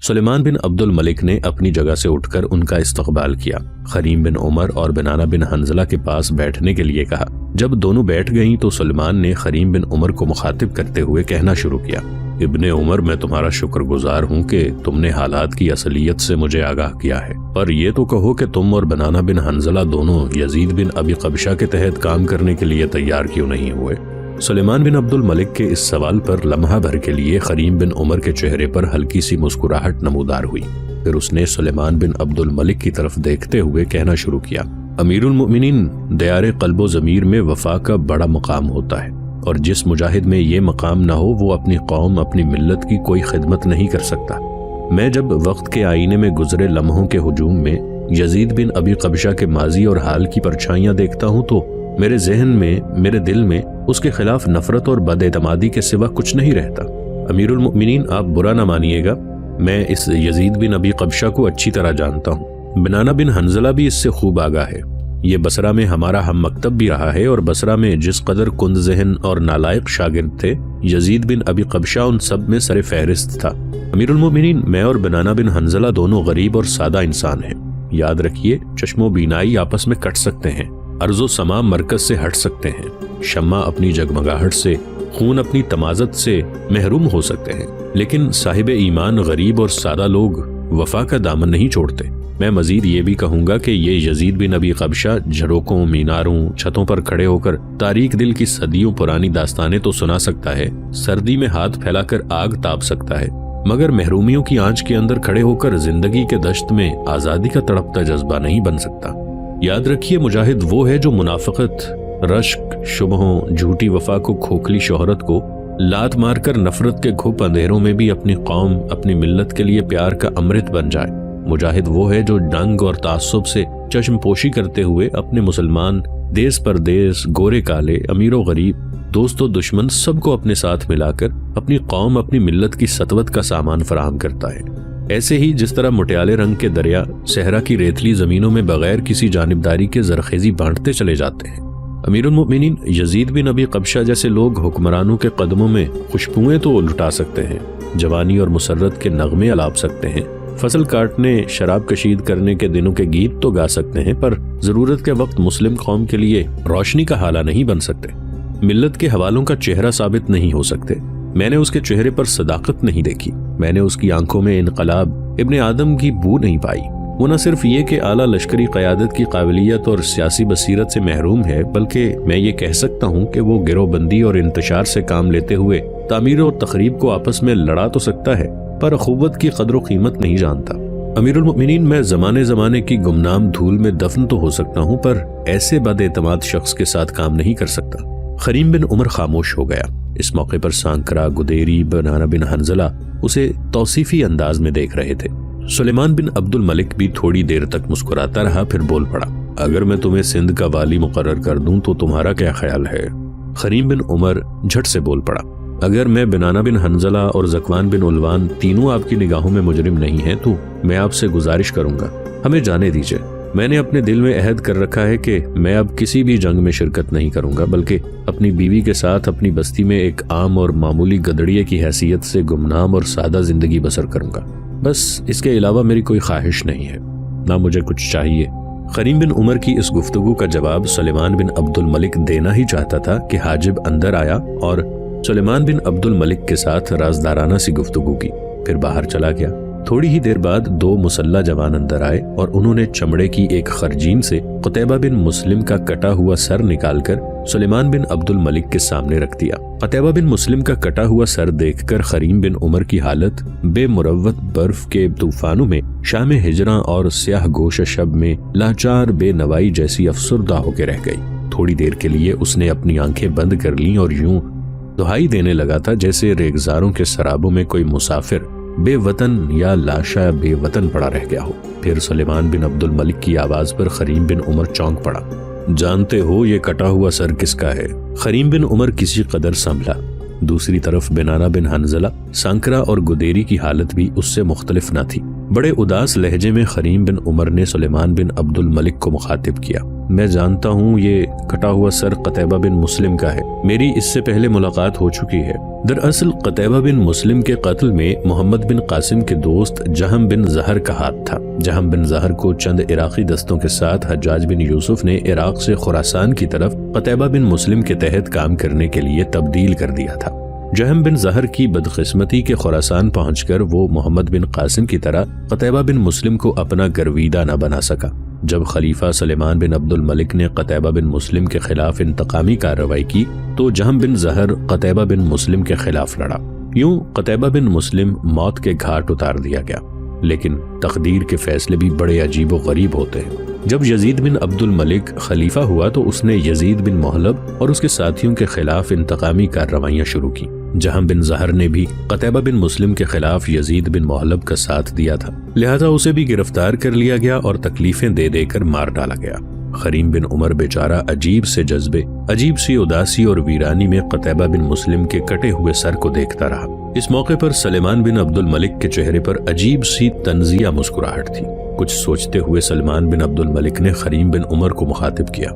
سلیمان بن عبد الملک نے اپنی جگہ سے اٹھ کر ان کا استقبال کیا، خریم بن عمر اور بنانہ بن حنظلہ کے پاس بیٹھنے کے لیے کہا۔ جب دونوں بیٹھ گئیں تو سلیمان نے خریم بن عمر کو مخاطب کرتے ہوئے کہنا شروع کیا، ابن عمر، میں تمہارا شکر گزار ہوں کہ تم نے حالات کی اصلیت سے مجھے آگاہ کیا ہے، پر یہ تو کہو کہ تم اور بنانہ بن حنظلہ دونوں یزید بن ابی قبشہ کے تحت کام کرنے کے لیے تیار کیوں نہیں ہوئے؟ سلیمان بن عبد الملک کے اس سوال پر لمحہ بھر کے لیے خریم بن عمر کے چہرے پر ہلکی سی مسکراہٹ نمودار ہوئی۔ پھر اس نے سلیمان بن عبد الملک کی طرف دیکھتے ہوئے کہنا شروع کیا، امیر المؤمنین، دیار قلب و ضمیر میں وفا کا بڑا مقام ہوتا ہے، اور جس مجاہد میں یہ مقام نہ ہو وہ اپنی قوم، اپنی ملت کی کوئی خدمت نہیں کر سکتا۔ میں جب وقت کے آئینے میں گزرے لمحوں کے ہجوم میں یزید بن ابی قبشہ کے ماضی اور حال کی پرچھائیاں دیکھتا ہوں تو میرے ذہن میں، میرے دل میں اس کے خلاف نفرت اور بد اعتمادی کے سوا کچھ نہیں رہتا۔ امیر المؤمنین، آپ برا نہ مانیے گا، میں اس یزید بن ابی قبشہ کو اچھی طرح جانتا ہوں۔ بنانہ بن حنظلہ بھی اس سے خوب آگاہ ہے۔ یہ بصرہ میں ہمارا ہم مکتب بھی رہا ہے، اور بصرہ میں جس قدر کند ذہن اور نالائق شاگرد تھے، یزید بن ابی قبشہ ان سب میں سر فہرست تھا۔ امیر المؤمنین، میں اور بنانہ بن حنظلہ دونوں غریب اور سادہ انسان ہیں۔ یاد رکھیے، چشم و بینائی آپس میں کٹ سکتے ہیں، ارض و سما مرکز سے ہٹ سکتے ہیں، شمع اپنی جگمگاہٹ سے، خون اپنی تمازت سے محروم ہو سکتے ہیں، لیکن صاحب ایمان غریب اور سادہ لوگ وفا کا دامن نہیں چھوڑتے۔ میں مزید یہ بھی کہوں گا کہ یہ یزید بن ابی قبشہ جھروکوں، میناروں، چھتوں پر کھڑے ہو کر تاریک دل کی صدیوں پرانی داستانیں تو سنا سکتا ہے، سردی میں ہاتھ پھیلا کر آگ تاپ سکتا ہے، مگر محرومیوں کی آنچ کے اندر کھڑے ہو کر زندگی کے دشت میں آزادی کا تڑپتا جذبہ نہیں بن سکتا۔ یاد رکھیے، مجاہد وہ ہے جو منافقت، رشک، شبہوں، جھوٹی وفا کو، کھوکھلی شہرت کو لات مار کر نفرت کے گھپ اندھیروں میں بھی اپنی قوم، اپنی ملت کے لیے پیار کا امرت بن جائے۔ مجاہد وہ ہے جو ڈنگ اور تعصب سے چشم پوشی کرتے ہوئے اپنے مسلمان، دیس پردیس، گورے کالے، امیر و غریب، دوست و دشمن سب کو اپنے ساتھ ملا کر اپنی قوم، اپنی ملت کی سطوت کا سامان فراہم کرتا ہے۔ ایسے ہی جس طرح مٹیالے رنگ کے دریا صحرا کی ریتلی زمینوں میں بغیر کسی جانبداری کے زرخیزی بانٹتے چلے جاتے ہیں، امیر المؤمنین یزید بن ابی قبشہ جیسے لوگ حکمرانوں کے قدموں میں خوشبوئیں تو لٹا سکتے ہیں، جوانی اور مسرت کے نغمے الاپ سکتے ہیں، فصل کاٹنے، شراب کشید کرنے کے دنوں کے گیت تو گا سکتے ہیں، پر ضرورت کے وقت مسلم قوم کے لیے روشنی کا حالہ نہیں بن سکتے، ملت کے حوالوں کا چہرہ ثابت نہیں ہو سکتے۔ میں نے اس کے چہرے پر صداقت نہیں دیکھی، میں نے اس کی آنکھوں میں انقلاب، ابن آدم کی بو نہیں پائی۔ وہ نہ صرف یہ کہ اعلیٰ لشکری قیادت کی قابلیت اور سیاسی بصیرت سے محروم ہے، بلکہ میں یہ کہہ سکتا ہوں کہ وہ گروہ بندی اور انتشار سے کام لیتے ہوئے تعمیر اور تخریب کو آپس میں لڑا تو سکتا ہے، پر اخوت کی قدر و قیمت نہیں جانتا۔ امیر المؤمنین، میں زمانے کی گمنام دھول میں دفن تو ہو سکتا ہوں، پر ایسے بد اعتماد شخص کے ساتھ کام نہیں کر سکتا۔ خریم بن عمر خاموش ہو گیا۔ اس موقع پر سانکرا، گدیری، بنانہ بن حنظلہ اسے توصیفی انداز میں دیکھ رہے تھے۔ سلیمان بن عبد الملک بھی تھوڑی دیر تک مسکراتا رہا، پھر بول پڑا، اگر میں تمہیں سندھ کا والی مقرر کر دوں تو تمہارا کیا خیال ہے؟ خریم بن عمر جھٹ سے بول پڑا، اگر میں بنانہ بن حنظلہ اور ذکوان بن علوان تینوں آپ کی نگاہوں میں مجرم نہیں ہیں تو میں آپ سے گزارش کروں گا، ہمیں جانے دیجئے۔ میں نے اپنے دل میں عہد کر رکھا ہے کہ میں اب کسی بھی جنگ میں شرکت نہیں کروں گا، بلکہ اپنی بیوی کے ساتھ اپنی بستی میں ایک عام اور معمولی گدڑیے کی حیثیت سے گمنام اور سادہ زندگی بسر کروں گا، بس اس کے علاوہ میری کوئی خواہش نہیں ہے، نہ مجھے کچھ چاہیے۔ خریم بن عمر کی اس گفتگو کا جواب سلیمان بن عبد الملک دینا ہی چاہتا تھا کہ حاجب اندر آیا اور سلیمان بن عبد الملک کے ساتھ رازدارانہ سی گفتگو کی، پھر باہر چلا گیا۔ تھوڑی ہی دیر بعد دو مسلح جوان اندر آئے اور انہوں نے چمڑے کی ایک خرجین سے قتیبہ بن مسلم کا کٹا ہوا سر نکال کر سلیمان بن عبد الملک کے سامنے رکھ دیا۔ قتیبہ بن مسلم کا کٹا ہوا سر دیکھ کر خریم بن عمر کی حالت بے مروت برف کے طوفانوں میں، شام ہجراں اور سیاہ گوش شب میں لاچار بے نوائی جیسی افسردہ ہو کے رہ گئی۔ تھوڑی دیر کے لیے اس نے اپنی آنکھیں بند کر لیں اور یوں دہائی دینے لگا تھا جیسے ریگزاروں کے سرابوں میں کوئی مسافر بے وطن یا لاشا بے وطن پڑا رہ گیا ہو۔ پھر سلیمان بن عبد الملک کی آواز پر خریم بن عمر چونک پڑا، جانتے ہو یہ کٹا ہوا سر کس کا ہے؟ خریم بن عمر کسی قدر سنبھلا۔ دوسری طرف بنانہ بن حنظلہ، سانکرا اور گدیری کی حالت بھی اس سے مختلف نہ تھی۔ بڑے اداس لہجے میں خریم بن عمر نے سلیمان بن عبد الملک کو مخاطب کیا۔ میں جانتا ہوں یہ کٹا ہوا سر قتیبہ بن مسلم کا ہے، میری اس سے پہلے ملاقات ہو چکی ہے۔ دراصل قتیبہ بن مسلم کے قتل میں محمد بن قاسم کے دوست جہم بن زہر کا ہاتھ تھا۔ جہم بن زہر کو چند عراقی دستوں کے ساتھ حجاج بن یوسف نے عراق سے خراسان کی طرف قتیبہ بن مسلم کے تحت کام کرنے کے لیے تبدیل کر دیا تھا۔ جہم بن زہر کی بدقسمتی کے خراسان پہنچ کر وہ محمد بن قاسم کی طرح قتیبہ بن مسلم کو اپنا گرویدہ نہ بنا سکا۔ جب خلیفہ سلیمان بن عبد الملک نے قتیبہ بن مسلم کے خلاف انتقامی کارروائی کی تو جہم بن زہر قتیبہ بن مسلم کے خلاف لڑا۔ یوں قتیبہ بن مسلم موت کے گھاٹ اتار دیا گیا۔ لیکن تقدیر کے فیصلے بھی بڑے عجیب و غریب ہوتے ہیں۔ جب یزید بن عبد الملک خلیفہ ہوا تو اس نے یزید بن محلب اور اس کے ساتھیوں کے خلاف انتقامی کارروائیاں شروع کی۔ جہم بن زہر نے بھی قتیبہ بن مسلم کے خلاف یزید بن محلب کا ساتھ دیا تھا، لہذا اسے بھی گرفتار کر لیا گیا اور تکلیفیں دے دے کر مار ڈالا گیا۔ خریم بن عمر بیچارہ عجیب سے جذبے، عجیب سی اداسی اور ویرانی میں قتیبہ بن مسلم کے کٹے ہوئے سر کو دیکھتا رہا۔ اس موقع پر سلیمان بن عبد الملک کے چہرے پر عجیب سی طنزیہ مسکراہٹ تھی۔ کچھ سوچتے ہوئے سلیمان بن عبد الملک نے خریم بن عمر کو مخاطب کیا۔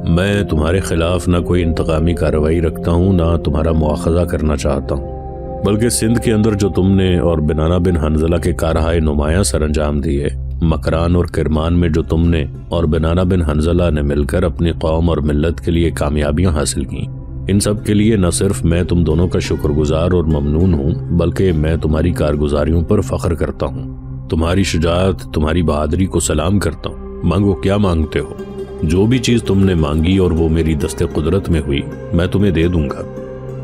میں تمہارے خلاف نہ کوئی انتقامی کارروائی رکھتا ہوں، نہ تمہارا مواخذہ کرنا چاہتا ہوں، بلکہ سندھ کے اندر جو تم نے اور بنانہ بن حنظلہ کے کارہائے نمایاں سر انجام دیے، مکران اور کرمان میں جو تم نے اور بنانہ بن حنظلہ نے مل کر اپنی قوم اور ملت کے لیے کامیابیاں حاصل کی، ان سب کے لیے نہ صرف میں تم دونوں کا شکر گزار اور ممنون ہوں، بلکہ میں تمہاری کارگزاریوں پر فخر کرتا ہوں۔ تمہاری شجاعت، تمہاری بہادری کو سلام کرتا ہوں۔ مانگو، کیا مانگتے ہو؟ جو بھی چیز تم نے مانگی اور وہ میری دست قدرت میں ہوئی، میں تمہیں دے دوں گا،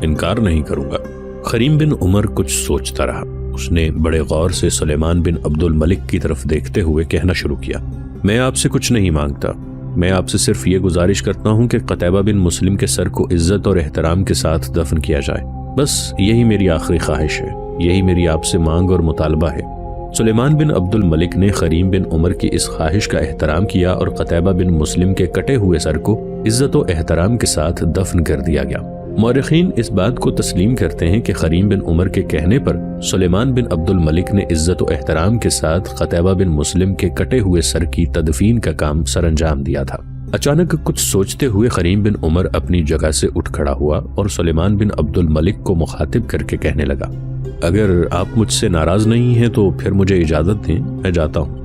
انکار نہیں کروں گا۔ خریم بن عمر کچھ سوچتا رہا۔ اس نے بڑے غور سے سلیمان بن عبد الملک کی طرف دیکھتے ہوئے کہنا شروع کیا، میں آپ سے کچھ نہیں مانگتا، میں آپ سے صرف یہ گزارش کرتا ہوں کہ قتیبہ بن مسلم کے سر کو عزت اور احترام کے ساتھ دفن کیا جائے، بس یہی میری آخری خواہش ہے، یہی میری آپ سے مانگ اور مطالبہ ہے۔ سلیمان بن عبد الملک نے خریم بن عمر کی اس خواہش کا احترام کیا اور قتیبہ بن مسلم کے کٹے ہوئے سر کو عزت و احترام کے ساتھ دفن کر دیا گیا۔ مورخین اس بات کو تسلیم کرتے ہیں کہ خریم بن عمر کے کہنے پر سلیمان بن عبد الملک نے عزت و احترام کے ساتھ قتیبہ بن مسلم کے کٹے ہوئے سر کی تدفین کا کام سر انجام دیا تھا۔ اچانک کچھ سوچتے ہوئے خریم بن عمر اپنی جگہ سے اٹھ کھڑا ہوا اور سلیمان بن عبد الملک کو مخاطب کر کے کہنے لگا، اگر آپ مجھ سے ناراض نہیں ہیں تو پھر مجھے اجازت دیں، میں جاتا ہوں۔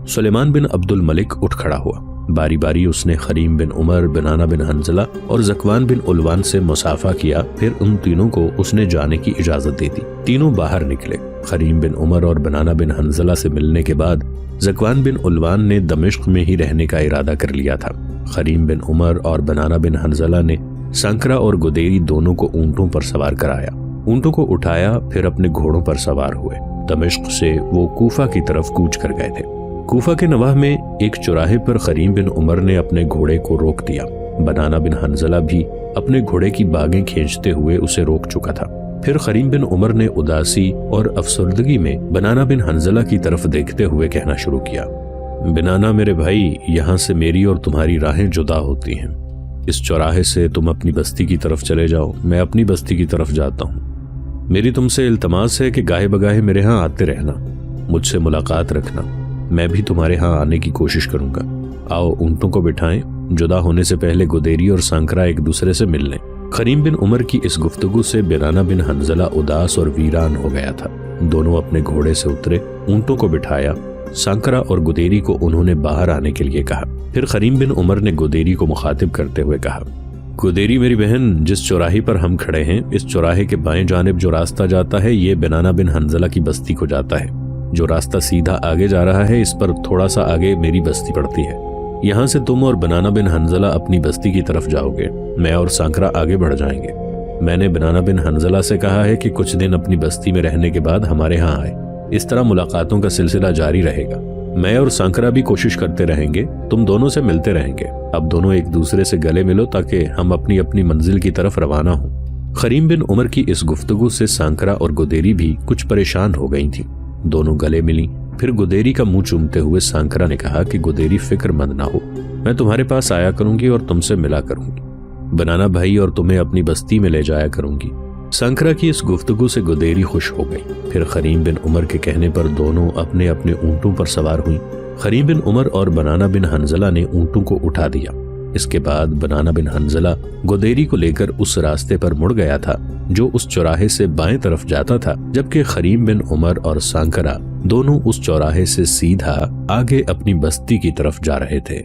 سلیمان بن عبد الملک اٹھ کھڑا ہوا۔ باری باری اس نے خریم بن عمر، بنانہ بن حنظلہ اور ذکوان بن علوان سے مصافحہ کیا، پھر ان تینوں کو اس نے جانے کی اجازت دے دی۔ تینوں باہر نکلے۔ خریم بن عمر اور بنانہ بن حنظلہ سے ملنے کے بعد ذکوان بن علوان نے دمشق میں ہی رہنے کا ارادہ کر لیا تھا۔ خریم بن عمر اور بنانہ بن حنظلہ نے سانکرا اور گدیری دونوں کو اونٹوں پر سوار کرایا، اونٹوں کو اٹھایا، پھر اپنے گھوڑوں پر سوار ہوئے۔ دمشق سے وہ کوفہ کی طرف کوچ کر گئے تھے۔ کوفہ کے نواح میں ایک چوراہے پر خریم بن عمر نے اپنے گھوڑے کو روک دیا۔ بنانہ بن حنظلہ بھی اپنے گھوڑے کی باگیں کھینچتے ہوئے اسے روک چکا تھا۔ پھر خریم بن عمر نے اداسی اور افسردگی میں بنانہ بن حنظلہ کی طرف دیکھتے ہوئے کہنا شروع کیا، بنانہ میرے بھائی، یہاں سے میری اور تمہاری راہیں جدا ہوتی ہیں۔ اس چوراہے سے تم اپنی بستی کی طرف چلے جاؤ، میں اپنی بستی کی طرف جاتا ہوں۔ میری تم سے التماس ہے کہ گاہے بگاہے میرے ہاں آتے رہنا، مجھ سے ملاقات رکھنا، میں بھی تمہارے ہاں آنے کی کوشش کروں گا۔ آؤ اونٹوں کو بٹھائیں، جدا ہونے سے پہلے گدیری اور سانکرا ایک دوسرے سے مل لیں۔ خریم بن عمر کی اس گفتگو سے بنانہ بن حنظلہ اداس اور ویران ہو گیا تھا۔ دونوں اپنے گھوڑے سے اترے، اونٹوں کو بٹھایا، سانکرا اور گدیری کو انہوں نے باہر آنے کے لیے کہا۔ پھر خریم بن عمر نے گدیری کو مخاطب کرتے ہوئے کہا، گدیری میری بہن، جس چوراہے پر ہم کھڑے ہیں، اس چوراہے کے بائیں جانب جو راستہ جاتا ہے یہ بنانہ بن حنظلہ کی بستی کو جاتا ہے۔ جو راستہ سیدھا آگے جا رہا ہے اس پر تھوڑا سا آگے میری بستی پڑتی ہے۔ یہاں سے تم اور بنانہ بن حنظلہ اپنی بستی کی طرف جاؤ گے، میں اور سانکرا آگے بڑھ جائیں گے۔ میں نے بنانہ بن حنظلہ سے کہا ہے کہ کچھ دن اپنی بستی میں رہنے کے بعد ہمارے ہاں آئے، اس طرح ملاقاتوں کا سلسلہ جاری رہے گا۔ میں اور سانکرا بھی کوشش کرتے رہیں گے، تم دونوں سے ملتے رہیں گے۔ اب دونوں ایک دوسرے سے گلے ملو تاکہ ہم اپنی اپنی منزل کی طرف روانہ ہوں۔ خریم بن عمر کی اس گفتگو سے سانکرا اور گدیری بھی کچھ پریشان ہو گئی تھیں۔ دونوں گلے ملیں۔ پھر گدیری کا منہ چومتے ہوئے سانکرا نے کہا کہ گدیری فکر مند نہ ہو، میں تمہارے پاس آیا کروں گی اور تم سے ملا کروں گی۔ بنانہ بھائی اور تمہیں اپنی بستی میں لے جایا کروں گی۔ سانکرا کی اس گفتگو سے گدیری خوش ہو گئی۔ پھر خریم بن عمر کے کہنے پر دونوں اپنے اپنے اونٹوں پر سوار ہوئیں۔ خریم بن عمر اور بنانا بن حنظلہ نے اونٹوں کو اٹھا دیا۔ اس کے بعد بنانا بن حنظلہ گدیری کو لے کر اس راستے پر مڑ گیا تھا جو اس چوراہے سے بائیں طرف جاتا تھا، جبکہ خریم بن عمر اور سانکرا دونوں اس چوراہے سے سیدھا آگے اپنی بستی کی طرف جا رہے تھے۔